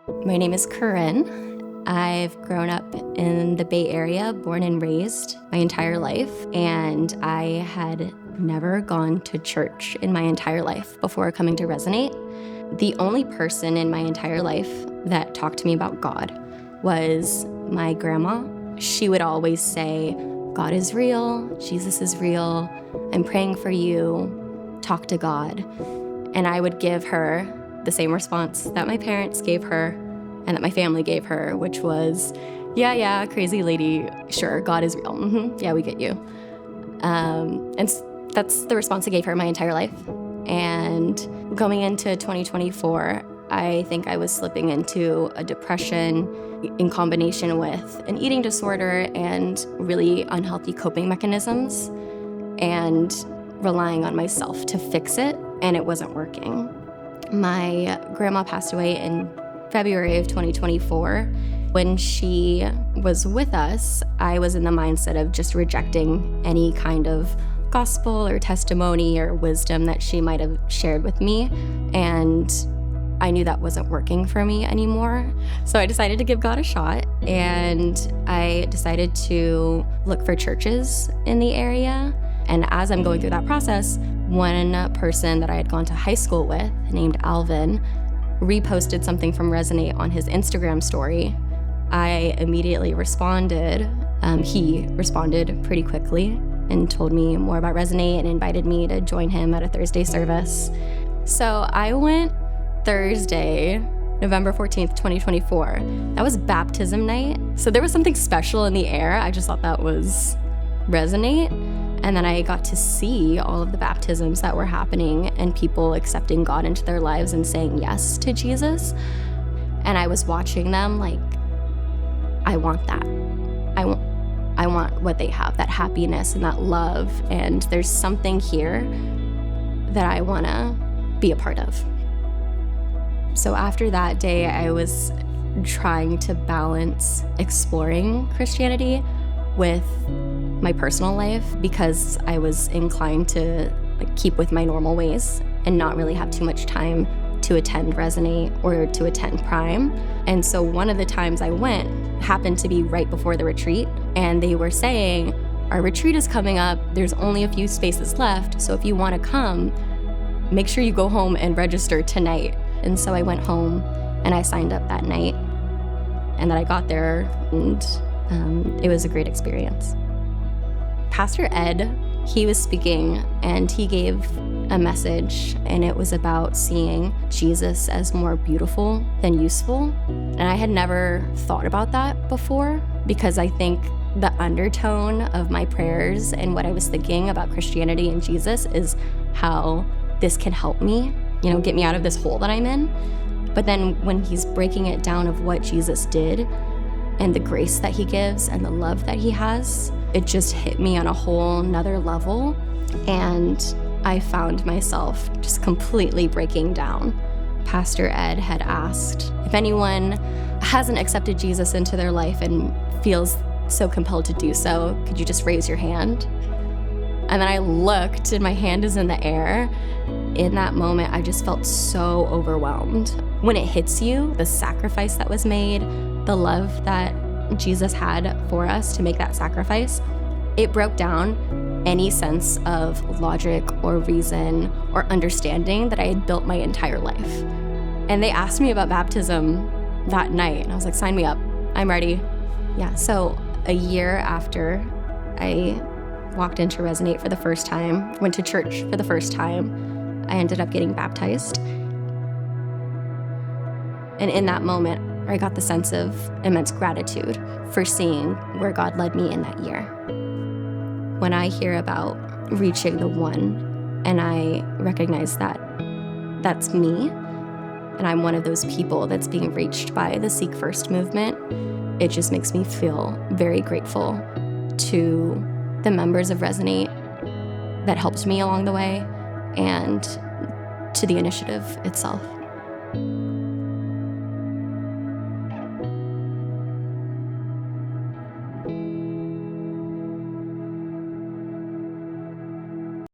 My name is Corinne. I've grown up in the Bay Area, born and raised my entire life, and I had never gone to church in my entire life before coming to Resonate. The only person in my entire life that talked to me about God was my grandma. She would always say, God is real, Jesus is real, I'm praying for you, talk to God. And I would give her the same response that my parents gave her and that my family gave her, which was, yeah, crazy lady, sure, God is real, yeah, we get you. That's the response I gave her my entire life. And going into 2024, I think I was slipping into a depression in combination with an eating disorder and really unhealthy coping mechanisms and relying on myself to fix it, and it wasn't working. My grandma passed away in February of 2024. When she was with us, I was in the mindset of just rejecting any kind of gospel or testimony or wisdom that she might have shared with me, and I knew that wasn't working for me anymore. So I decided to give God a shot, and I decided to look for churches in the area. And as I'm going through that process, one person that I had gone to high school with, named Alvin, reposted something from Resonate on his Instagram story. I immediately responded. He responded pretty quickly and told me more about Resonate and invited me to join him at a Thursday service. So I went Thursday, November 14th, 2024. That was baptism night. So there was something special in the air. I just thought that was Resonate. And then I got to see all of the baptisms that were happening and people accepting God into their lives and saying yes to Jesus. And I was watching them like, I want that. I want what they have, that happiness and that love. And there's something here that I want to be a part of. So after that day, I was trying to balance exploring Christianity with my personal life because I was inclined to keep with my normal ways and not really have too much time to attend Resonate or to attend Prime. And so one of the times I went happened to be right before the retreat, and they were saying, our retreat is coming up, there's only a few spaces left, so if you want to come, make sure you go home and register tonight. And so I went home and I signed up that night, and then I got there, and it was a great experience. Pastor Ed, he was speaking and he gave a message, and it was about seeing Jesus as more beautiful than useful. And I had never thought about that before because I think the undertone of my prayers and what I was thinking about Christianity and Jesus is how this can help me, get me out of this hole that I'm in. But then when he's breaking it down of what Jesus did and the grace that he gives and the love that he has, it just hit me on a whole nother level. And I found myself just completely breaking down. Pastor Ed had asked if anyone hasn't accepted Jesus into their life and feels so compelled to do so, could you just raise your hand? And then I looked and my hand is in the air. In that moment, I just felt so overwhelmed. When it hits you, the sacrifice that was made, the love that Jesus had for us to make that sacrifice, it broke down any sense of logic or reason or understanding that I had built my entire life. And they asked me about baptism that night, and I was like, sign me up, I'm ready. Yeah, so a year after I walked into Resonate for the first time, went to church for the first time, I ended up getting baptized. And in that moment, I got the sense of immense gratitude for seeing where God led me in that year. When I hear about reaching the one, and I recognize that that's me, and I'm one of those people that's being reached by the Seek First movement, it just makes me feel very grateful to the members of Resonate that helped me along the way and to the initiative itself.